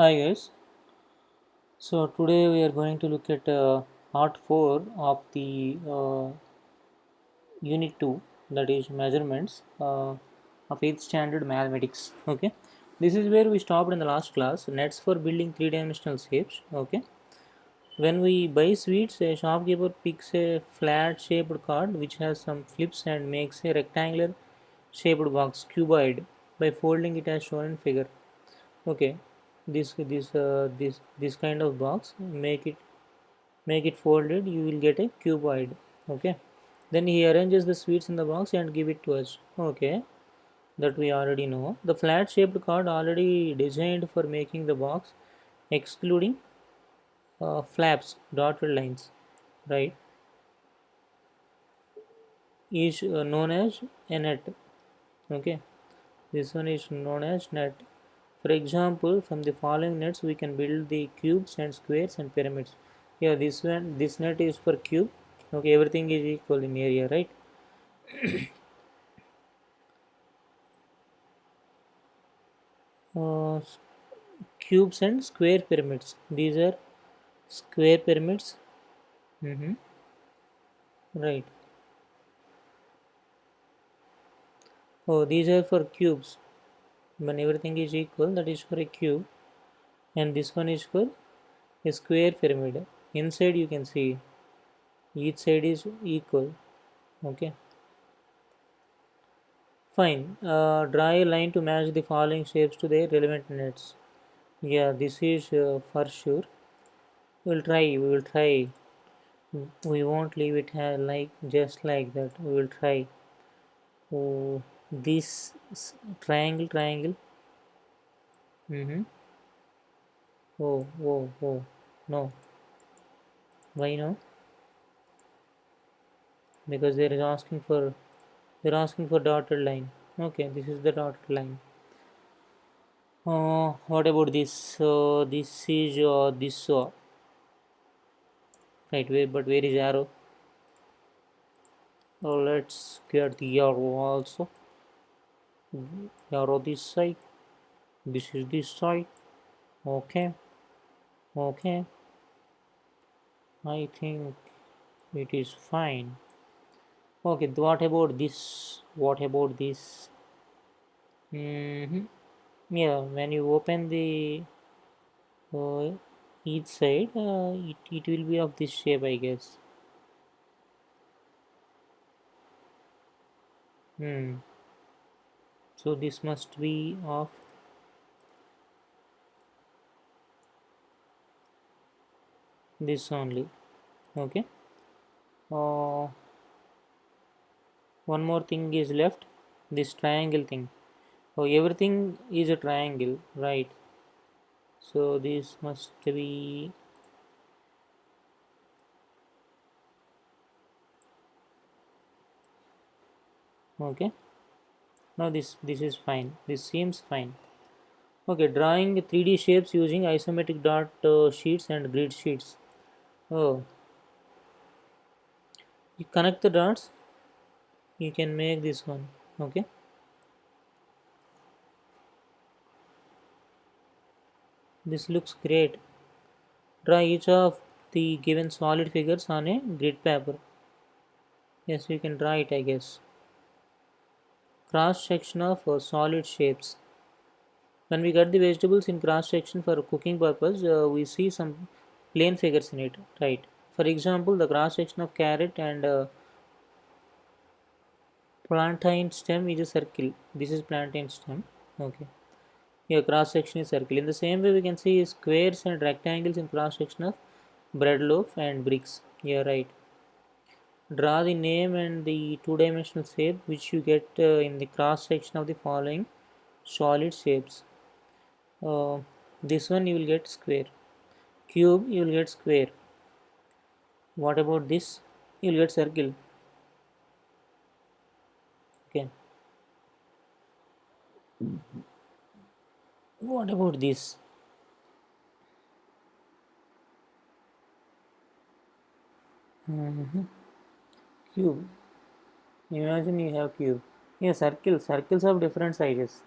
Hi guys. So today we are going to look at part 4 of the unit 2, that is measurements of 8th standard mathematics. Okay. This is where we stopped in the last class. Nets for building three-dimensional shapes. Okay. When we buy sweets, a shopkeeper picks a flat shaped card which has some flips and makes a rectangular shaped box cuboid by folding it as shown in figure. Okay, this kind of box, make it folded, you will get a cuboid. Okay, then he arranges the sweets in the box and give it to us. Okay, that we already know. The flat shaped card already designed for making the box, excluding flaps, dotted lines, right, is known as a net. Okay, this one is known as net. For example, from the following nets we can build the cubes and squares and pyramids. Yeah, this net is for cube. Okay, everything is equal in area, right? uh, Cubes and square pyramids, these are square pyramids. Mm-hmm. Right. Oh, these are for cubes. When everything is equal, that is for a cube, and this one is for a square pyramid. Inside you can see each side is equal. Okay, fine. Draw a line to match the following shapes to their relevant nets. Yeah, this is for sure. We'll try. We will try. We won't leave it like just like that. We will try. Oh, this triangle. Mm-hmm. Oh, oh, oh. No. Why no? Because they're asking for dotted line. Okay, this is the dotted line. What about this? This is this right way, but where is arrow? Let's get the arrow also. Arrow this side. This is this side. Okay, okay. I think it is fine. Okay, what about this? What about this? Mm-hmm. Yeah, when you open the uh, each side, it will be of this shape, I guess. Hmm. So this must be of this only. Okay. Uh, One more thing is left. This triangle thing. Oh, everything is a triangle, right? So this must be okay. Now this is fine. This seems fine. Okay, drawing 3D shapes using isometric dot sheets and grid sheets. Oh, you connect the dots, you can make this one. Okay, this looks great. Draw each of the given solid figures on a grid paper. Yes, you can draw it, I guess. Cross section of solid shapes. When we cut the vegetables in cross section for cooking purpose, we see some plain figures in it, right? For example, the cross section of carrot and plantain stem is a circle. This is plantain stem. Okay. Here cross section is circle. In the same way, we can see squares and rectangles in cross section of bread loaf and bricks. Yeah, right. Draw the name and the two-dimensional shape which you get in the cross section of the following solid shapes. Uh, this one you will get square. Cube you will get square. What about this? You will get circle. Okay. What about this? Mhm. Cube. Imagine you have cube. Yeah, circles. Circles have different sizes.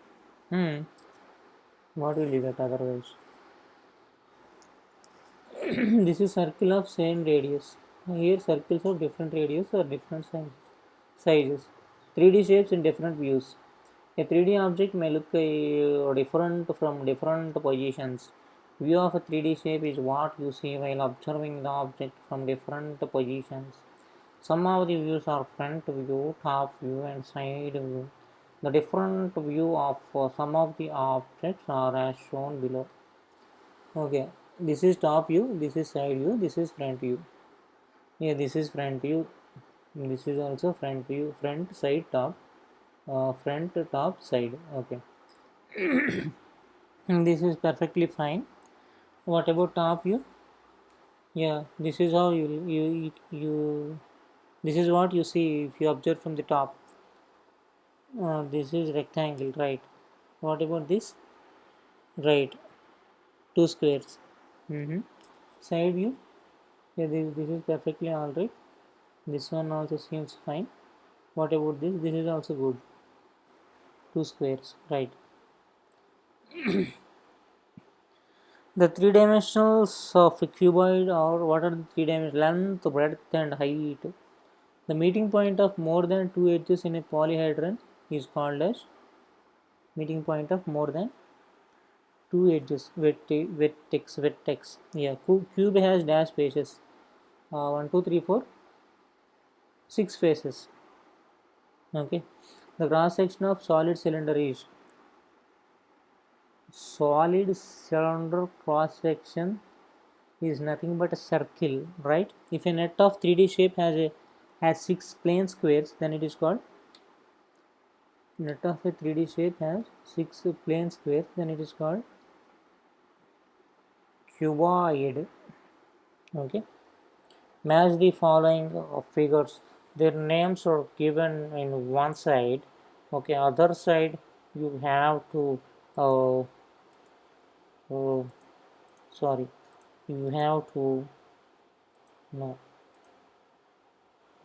Hmm. What will you get otherwise? This is circle of same radius. Here circles of different radius or different sizes. 3D shapes in different views. A 3D object may look different from different positions. View of a 3D shape is what you see while observing the object from different positions. Some of the views are front view, top view, and side view. The different view of some of the objects are as shown below. Okay, this is top view, this is side view, this is front view. Yeah, this is front view. This is also front view, front, side, top, front, top, side. Okay, this is perfectly fine. What about top view? Yeah, this is how you this is what you see if you observe from the top. This is rectangle, right? What about this? Right, two squares. Side view. Yeah, this is perfectly all right. This one also seems fine. What about this? This is also good. Two squares, right? The three dimensionals of a cuboid, or what are the three dimensions? Length, breadth, and height. The meeting point of more than two edges in a polyhedron is called as meeting point of more than two edges. Vertex. Yeah, cube has dash faces. 1, 2, 3, 4, 6 faces. Okay. The cross section of solid cylinder is solid cylinder cross section is nothing but a circle, right? If a net of 3D shape has 6 plane squares, then it is called net of a 3D shape has 6 plane squares, then it is called cuboid. Okay, match the following figures. Their names are given in one side. Okay, other side you have to uh, uh, sorry, you have to no.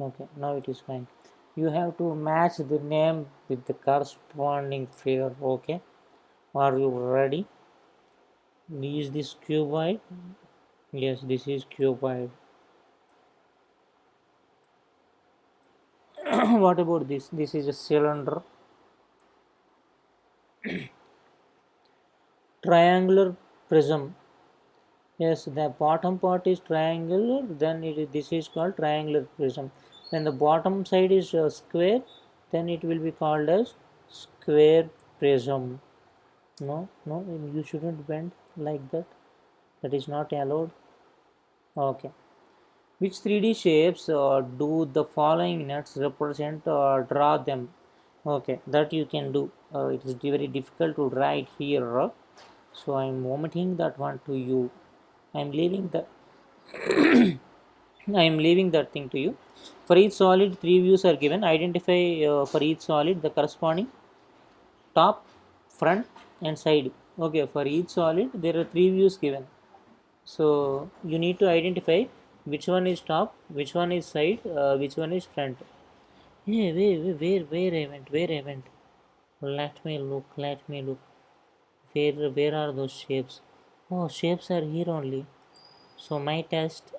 Okay, now it is fine. You have to match the name with the corresponding figure. Okay, are you ready? Is this cuboid? Yes, this is cuboid. What about this? This is a cylinder. Triangular prism. Yes, the bottom part is triangular, then this is called triangular prism. When the bottom side is square, then it will be called as square prism. No, no, you shouldn't bend like that. That is not allowed. Okay. Which 3D shapes do the following nuts represent or draw them? Okay, that you can do. It is very difficult to write here. So I am omitting that one to you. I am leaving the I am leaving that thing to you. For each solid, three views are given. Identify for each solid the corresponding top, front, and side. Okay, for each solid, there are three views given. So you need to identify which one is top, which one is side, which one is front. Hey, where I went? Where I went? Let me look. Let me look. Where are those shapes? Oh, shapes are here only. So my test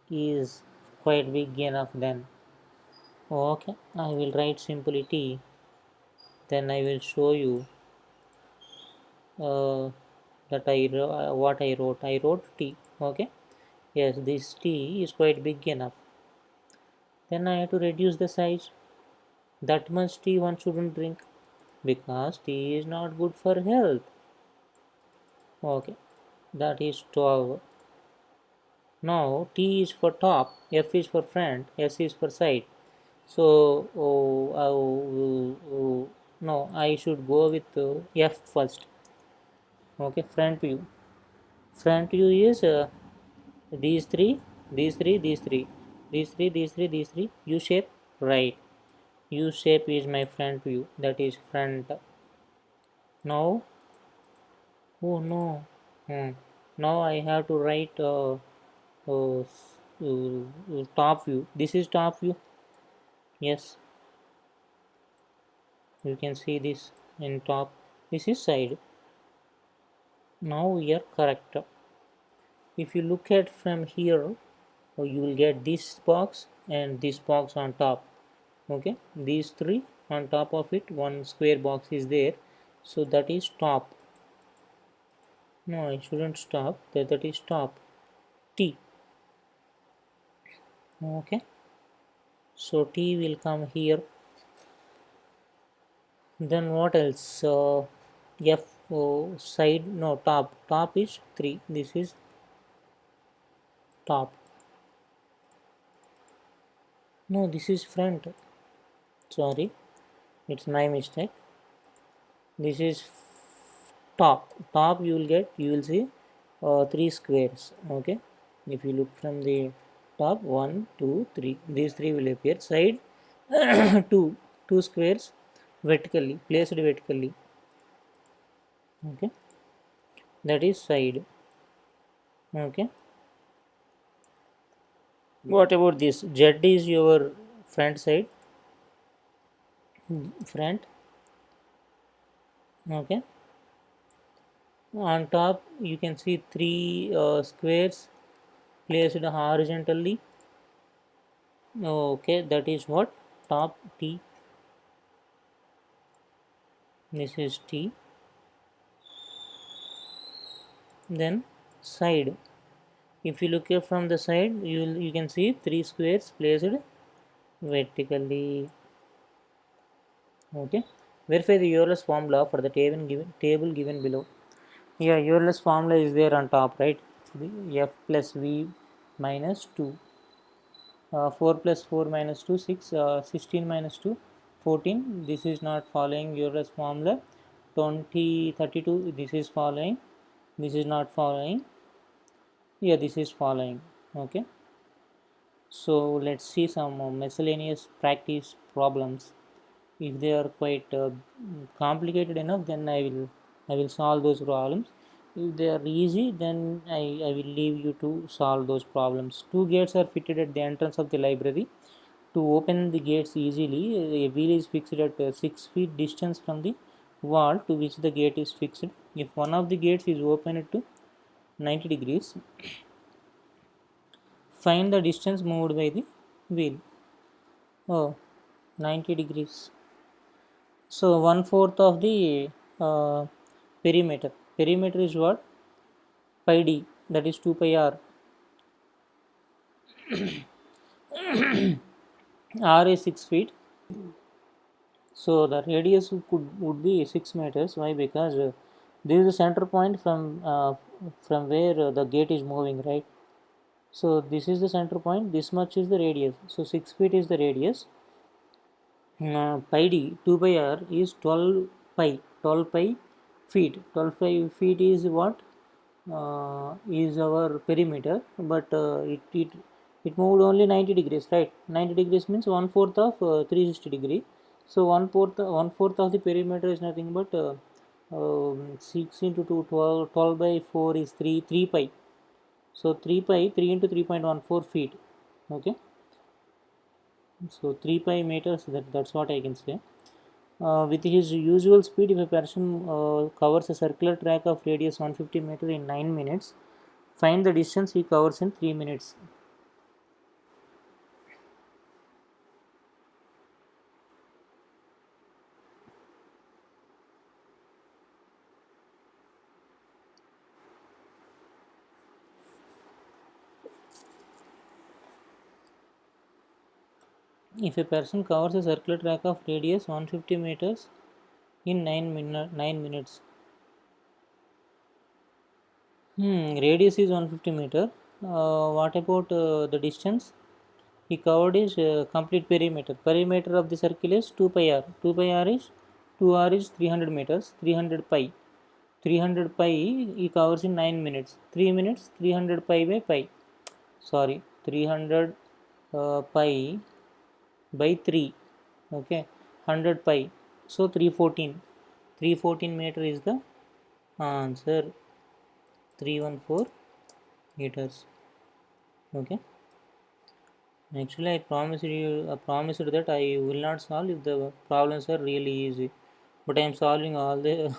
is quite big enough then. Okay, I will write simply T. Then I will show you uh, that what I wrote. I wrote T. Okay. Yes, this T is quite big enough. Then I have to reduce the size. That much tea one shouldn't drink because tea is not good for health. Okay, that is 12. Now T is for top, F is for front, S is for side. So no, I should go with F first. Okay, front view. Front view is these three, these three, these three, these three, these three, these three. U shape, right. U shape is my front view. That is front. Now, oh no. Now I have to write top view. This is top view. Yes, you can see this in top. This is side. Now we are correct. If you look at from here, you will get this box and this box on top. Okay, these three on top of it, one square box is there, so that is top. No, I shouldn't stop. That is top. T. Okay, so T will come here. Then what else? F side, no, top. Top is 3. This is top. No, this is front. Sorry, it's my mistake. This is top. Top you will see 3 squares. Okay, if you look from the top, 1, 2, 3. These 3 will appear. Side 2, 2 squares vertically, placed vertically. Okay, that is side. Okay, what about this? Z is your front side, front. Okay, on top you can see 3 squares placed horizontally. Okay, that is what? Top. T. This is T. Then side, if you look at from the side, you can see 3 squares placed vertically. Okay, verify the Euler's formula for the table given below. Yeah, Euler's formula is there on top, right? F plus V minus 2, 4 plus 4 minus 2, 6, 16 minus 2, 14. This is not following Euler's formula. 20, 32, this is following. This is not following. Yeah, this is following. Okay, so let's see some miscellaneous practice problems. If they are quite complicated enough, then I will solve those problems. If they are easy, then I will leave you to solve those problems. Two gates are fitted at the entrance of the library. To open the gates easily, a wheel is fixed at 6 feet distance from the wall to which the gate is fixed. If one of the gates is opened to 90 degrees, find the distance moved by the wheel. Oh, 90 degrees. So 1/4 of the uh, perimeter. Perimeter is what? Pi d. That is 2 pi r. R is 6 feet. So the radius would be 6 meters. Why? Because this is the center point from where the gate is moving, right? So this is the center point. This much is the radius. So 6 feet is the radius. Pi d 2 pi r is 12 pi feet. 12 pi feet is what? Is our perimeter, but it moved only 90 degrees, right? 90 degrees means 1/4 of 360 degree. So one fourth of the perimeter is nothing but 6 into 2, 12. 12 by 4 is 3 pi. So 3 pi, 3 into 3.14 feet. Okay, so 3 pi meters, that's what I can say. With his usual speed, if a person covers a circular track of radius 150 meters in 9 minutes, find the distance he covers in 3 minutes. If a person covers a circular track of radius 150 meters in 9 minutes, radius is 150 meter. What about the distance he covered is complete perimeter. Perimeter of the circle is 2 pi r. 2 pi r is 2r is 300 meters. 300 pi. 300 pi he covers in 9 minutes. 3 minutes 300 pi by pi. Sorry, 300 pi by 3. Okay, 100 pi. So 314. 314 meter is the answer. 314 meters. Okay. Actually, I promised that I will not solve if the problems are really easy. But I am solving all the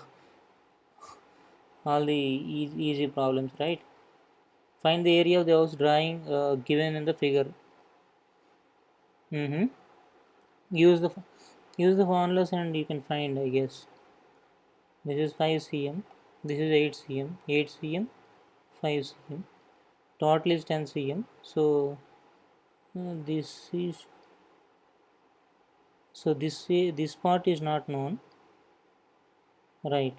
easy problems, right? Find the area of the house drawing given in the figure. Mm-hmm. use the use the formulas and you can find, I guess. This is 5 cm, this is 8 cm, 8 cm, 5 cm, total is 10 cm. So this is, so this part is not known, right?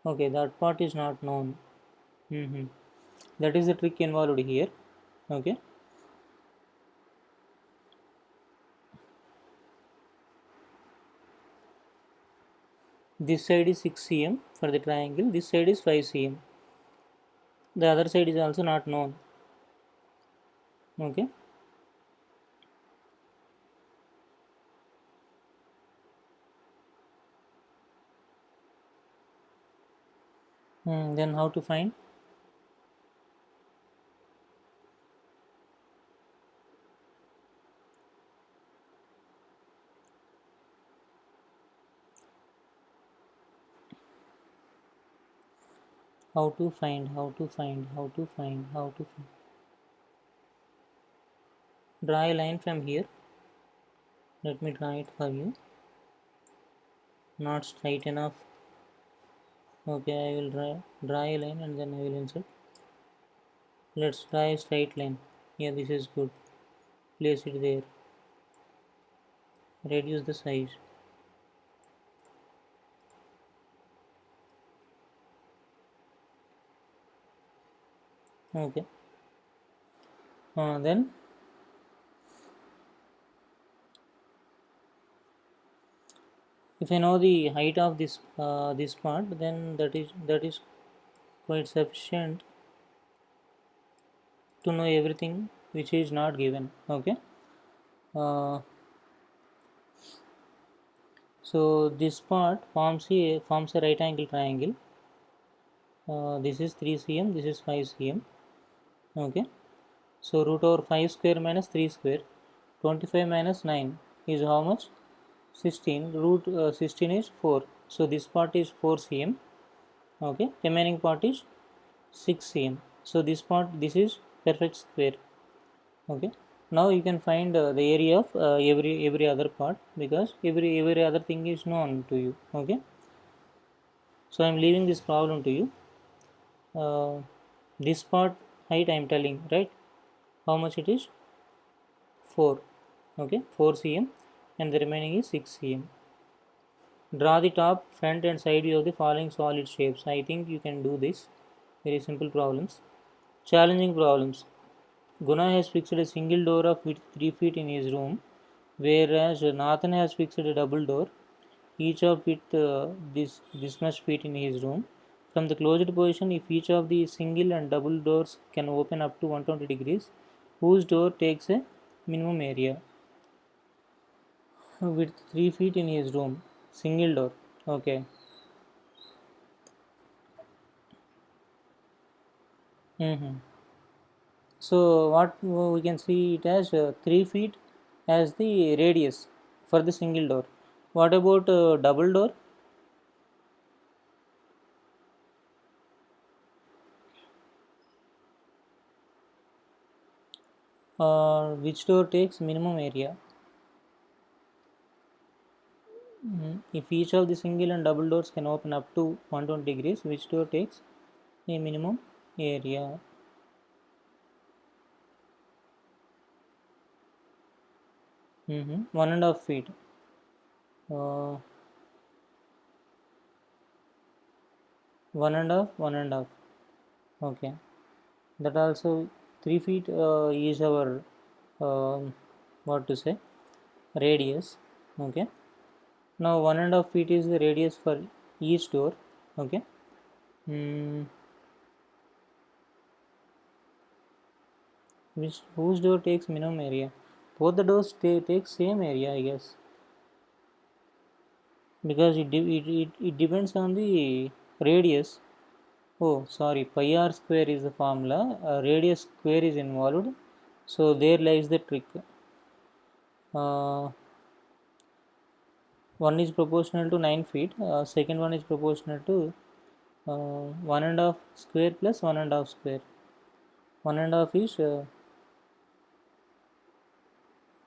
Okay, that part is not known. Mm-hmm. That is the trick involved here. Okay, this side is 6 cm for the triangle, this side is 5 cm, the other side is also not known. Okay, then how to find? How to find? Draw a line from here. Let me draw it for you. Not straight enough. Okay, I will draw a line and then I will insert. Let's draw a straight line. Yeah, this is good. Place it there. Reduce the size. Okay. Then if I know the height of this part, then that is quite sufficient to know everything which is not given. Okay. Uh, so this part forms a right angle triangle. This is 3 cm, this is 5 cm. Okay, so root over 5 square minus 3 square, 25 minus 9 is how much? 16. Root 16 is 4, so this part is 4 cm. Okay, remaining part is 6 cm. So this is perfect square. Okay, now you can find the area of every other part, because every other thing is known to you. Okay, so I am leaving this problem to you. This part height I am telling, right? How much it is? 4. Okay, 4 cm, and the remaining is 6 cm. Draw the top, front and side view of the following solid shapes. I think you can do this. Very simple problems. Challenging problems. Guna has fixed a single door of width 3 feet in his room, whereas Nathan has fixed a double door, each of width this much feet in his room. From the closed position, if each of the single and double doors can open up to 120 degrees, whose door takes a minimum area? Width 3 feet in his room, single door. Okay. Mm-hmm. So what we can see it as 3 feet as the radius for the single door. What about double door? Which door takes minimum area? If each of the single and double doors can open up to 120 degrees, which door takes a minimum area? Mm-hmm. 1.5 feet. Uh, one and a half. Okay. That also 3 feet is our what to say, radius. Okay. Now 1.5 feet is the radius for each door. Okay. Mm, whose door takes minimum area? Both the doors take same area, I guess, because it depends on the radius. Oh, sorry, pi r square is the formula. Radius square is involved, so there lies the trick. One is proportional to 9 feet. Second one is proportional to 1.5 square plus 1.5 square. 1.5 is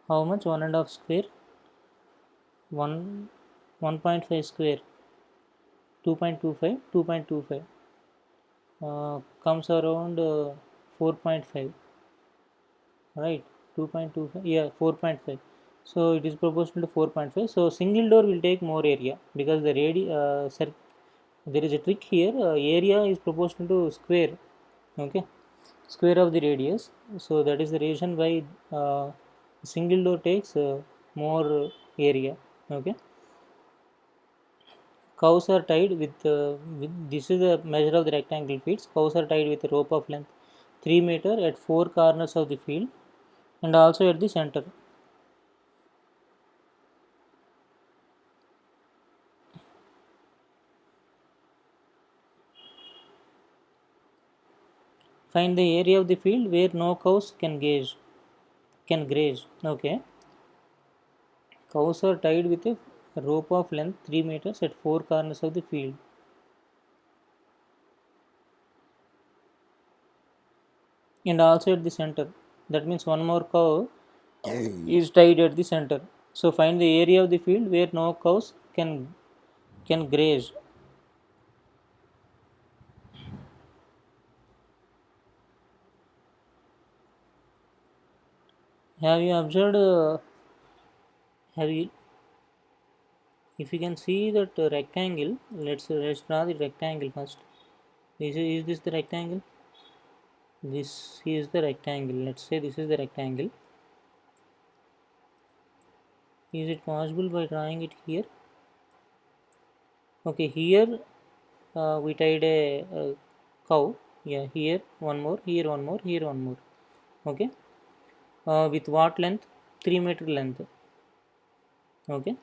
how much? 1.5 square, 1 1.5 square, 2.25, 2.25 comes around 4.5, right? 2.25, yeah, 4.5. So it is proportional to 4.5. So single door will take more area because the there is a trick here. Area is proportional to square, okay, square of the radius. So that is the reason why single door takes more area, okay. Cows are tied with this is the measure of the rectangle feet. Cows are tied with a rope of length 3 meter at four corners of the field and also at the center. Find the area of the field where no cows can graze. Okay. Cows are tied with a rope of length 3 meters at four corners of the field and also at the center. That means one more cow is tied at the center. So find the area of the field where no cows can graze. Have you observed? Have you? If you can see that rectangle, let's draw the rectangle first. Is this the rectangle? This is the rectangle. Let's say this is the rectangle. Is it possible by drawing it here? Okay, here we tied a cow. Yeah, here one more, here one more, here one more. Okay, with what length? 3 meter length. Okay,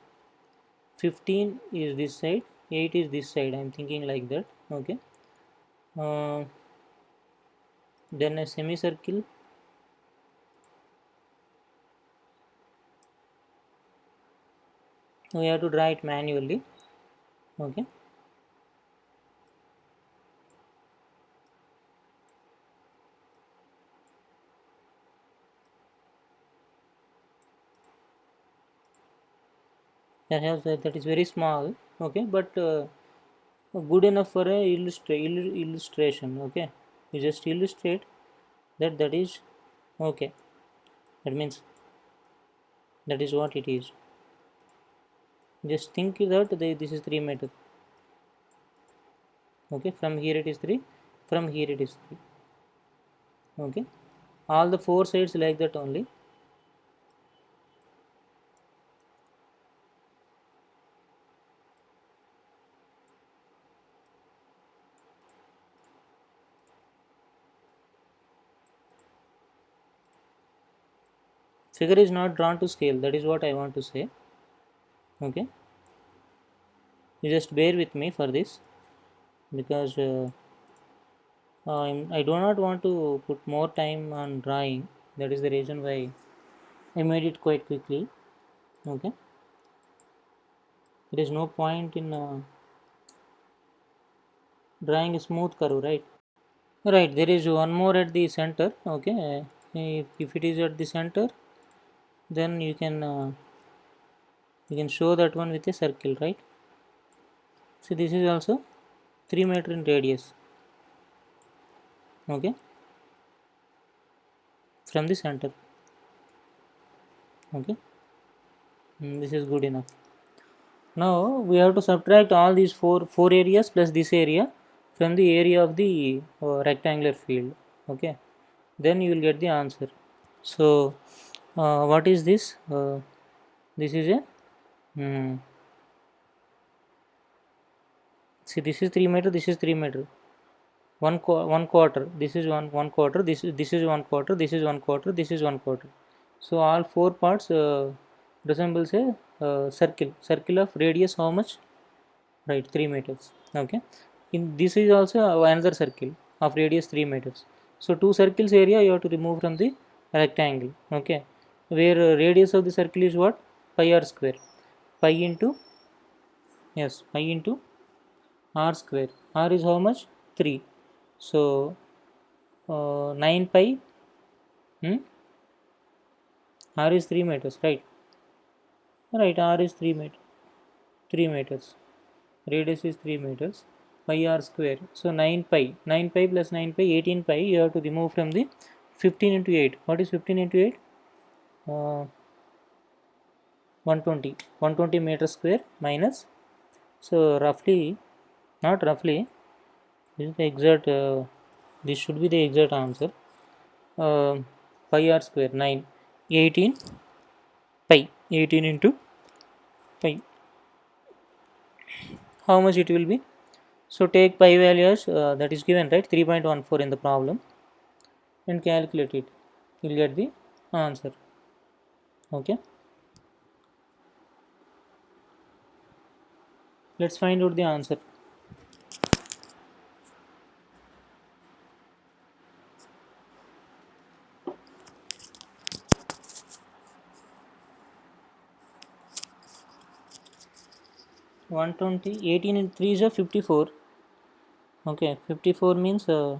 15 is this side, 8 is this side. I'm thinking like that. Okay, uh, then a semicircle. We have to draw it manually. Okay, that is very small. Okay, but good enough for a illustration. Okay, you just illustrate that is okay. That means that is what it is. Just think that this is 3 meter. Okay, from here it is 3, from here it is 3. Okay, all the four sides like that only. Figure is not drawn to scale, that is what I want to say. Okay, you just bear with me for this because I do not want to put more time on drawing. That is the reason why I made it quite quickly. Okay, there is no point in drawing a smooth curve, right? Right, there is one more at the center. Okay, if it is at the center, then you can show that one with a circle, right? So this is also 3 meter in radius. Okay, from the center. Okay, this is good enough. Now we have to subtract all these four areas plus this area from the area of the rectangular field. Okay, then you will get the answer. So what is this? This is a see, this is 3 meter, this is 3 meter. One quarter, this is one quarter, this is 1/4, this is 1/4, this is 1/4. So all four parts resembles a circle of radius how much? Right, 3 meters. Okay, in this is also another circle of radius 3 meters. So two circles area you have to remove from the rectangle. Okay, where radius of the circle is what? Pi r square. Pi into, yes, pi into r square. R is how much? 3. So 9 pi. R is 3 meters, right? Right, R is 3 meters. Radius is 3 meters. Pi r square. So 9 pi. 9 pi plus 9 pi, 18 pi. You have to remove from the 15 into 8. What is 15 into 8? 120. 120 meters square minus. So roughly, not roughly, this is the exact. This should be the exact answer. Pi r square 9. 18 pi. 18 into pi. How much it will be? So take pi values that is given, right, 3.14 in the problem, and calculate it. You will get the answer. Okay. Let's find out the answer. One 18 into 3 is a 54. Okay, 54 means uh,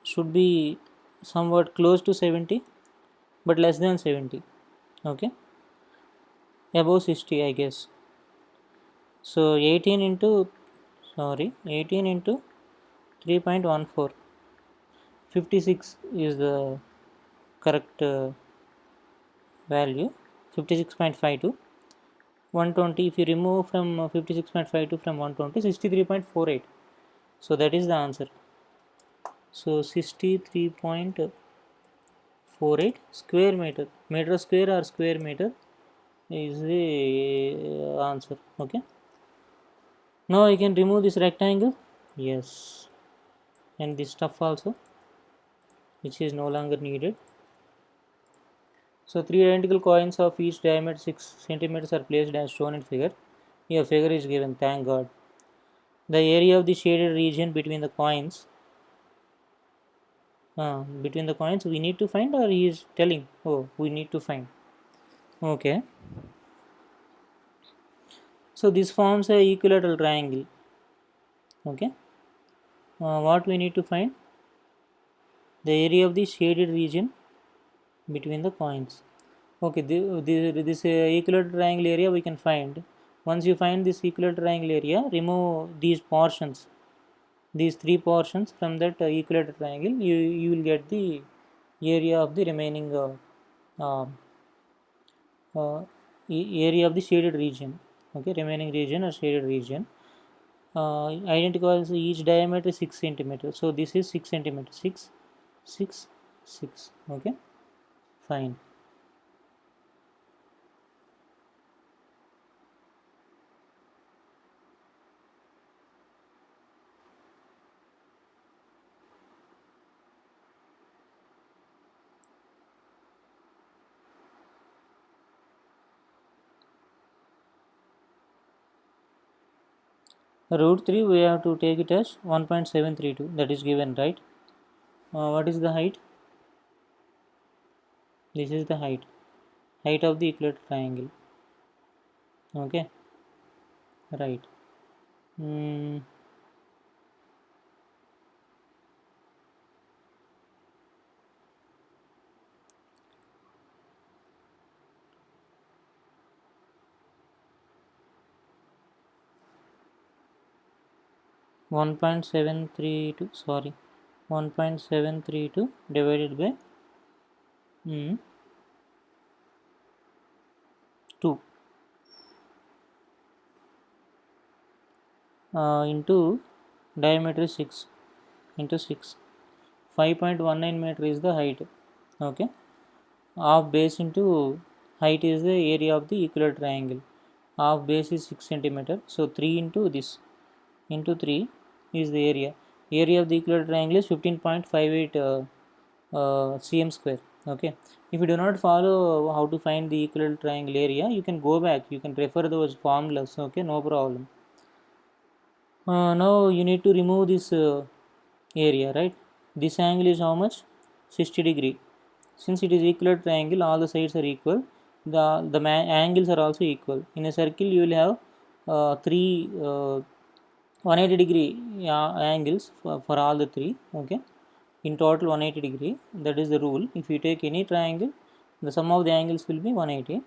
should be somewhat close to 70, but less than 70. Okay, above 60, I guess. So 18 into 3.14, 56 is the correct value. 56.52. 120, if you remove from 56.52 from 120, 63.48. So that is the answer. So 63.48 square meter. Meter square or square meter is the answer. Okay. Now I can remove this rectangle. Yes. And this stuff also, which is no longer needed. So 3 identical coins of each diameter 6 centimeters are placed as shown in figure. Here figure is given, thank God. The area of the shaded region between the coins we need to find, or he is telling, oh, we need to find. Okay. So this forms a equilateral triangle. Okay. What we need to find? The area of the shaded region between the coins. Okay, this equilateral triangle area we can find. Once you find this equilateral triangle area, remove these portions, these 3 portions from that equilateral triangle. You will get the area of the remaining uh, uh, area of the shaded region. Okay, remaining region or shaded region. Identical, each diameter is 6 centimeters. So this is 6 centimeters. 6, 6, 6. Okay, fine. Root 3 we have to take it as 1.732, that is given, right? What is the height? This is the height of the equilateral triangle. Okay, right. 1.732, sorry, 1.732 divided by 2 into diameter 6 into 6. 5.19 meter is the height. Okay, half base into height is the area of the equilateral triangle. Half base is 6 centimeter. So 3 into this into 3 is the area. Area of the equilateral triangle is 15.58 cm square. Okay, if you do not follow how to find the equilateral triangle area, you can go back, you can refer those formulas. Okay, no problem. Now you need to remove this area, right? This angle is how much? 60 degree. Since it is equilateral triangle, all the sides are equal. The angles are also equal. In a circle, you will have 180 degree angles for all the three. Okay, in total 180 degree. That is the rule. If you take any triangle, the sum of the angles will be 180.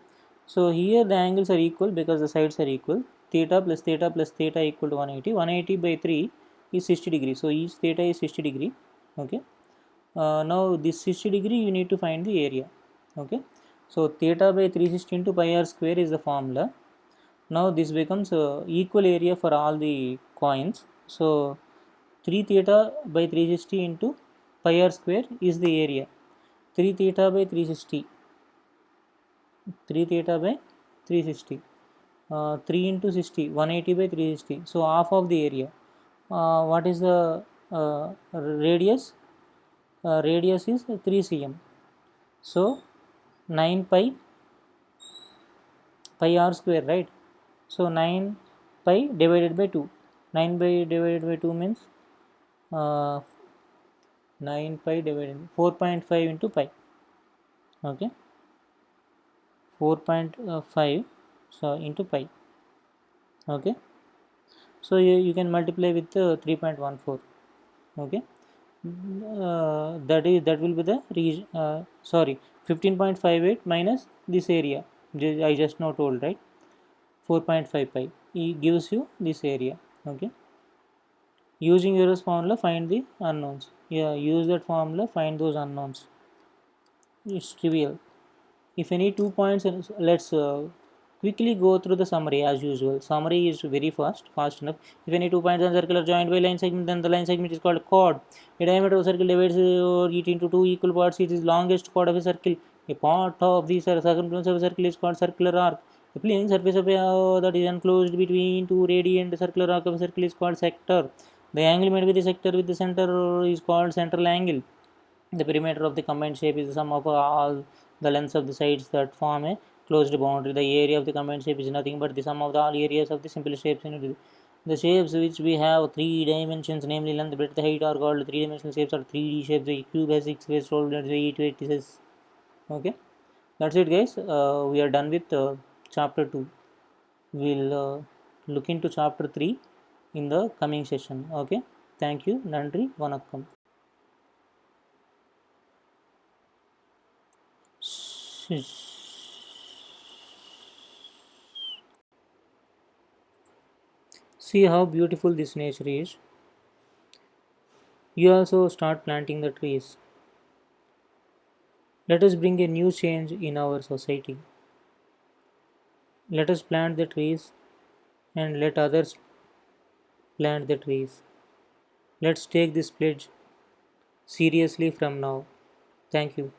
So here the angles are equal because the sides are equal. Theta plus theta plus theta equal to 180. 180 by 3 is 60 degree. So each theta is 60 degree. Okay. Now this 60 degree you need to find the area. Okay. So theta by 360 into pi r square is the formula. Now this becomes equal area for all the coins. So 3 theta by 360 into pi r square is the area. 3 theta by 360. 3 theta by 360. 3 into 60, 180 by 360. So half of the area. What is the radius? Radius is 3 cm. So 9 pi r square, right? So 9 pi divided by 2. 9 by divided by 2 means 9 pi divided 4.5 into pi. Okay, 4.5 so into pi. Okay, so you can multiply with 3.14. Okay, that will be the region. Sorry, 15.58 minus this area. I just now told, right? 4.5 pi. It gives you this area. Okay. Using Euler's formula, find the unknowns. Yeah, use that formula, find those unknowns. It's trivial. If any 2 points, let's quickly go through the summary as usual. Summary is very fast enough. If any 2 points on circle are joined by line segment, then the line segment is called chord. A diameter of a circle divides it into two equal parts. It is longest chord of a circle. A part of the circumference of a circle is called circular arc. The plane surface of that is enclosed between two radii and the circular arc of a circle is called sector. The angle made with the sector with the center is called central angle. The perimeter of the combined shape is the sum of all the lengths of the sides that form a closed boundary. The area of the combined shape is nothing but the sum of all areas of the simple shapes in it. The shapes which we have three dimensions, namely length, breadth, height, are called three-dimensional shapes or 3D shapes. The cube has 6 faces, solid has 8 vertices. Okay, that's it, guys. We are done with chapter 2. We'll look into chapter 3 in the coming session. Okay, thank you. Nandri, vanakkam. See how beautiful this nature is. You also start planting the trees. Let us bring a new change in our society. Let us plant the trees and let others plant the trees. Let's take this pledge seriously from now. Thank you.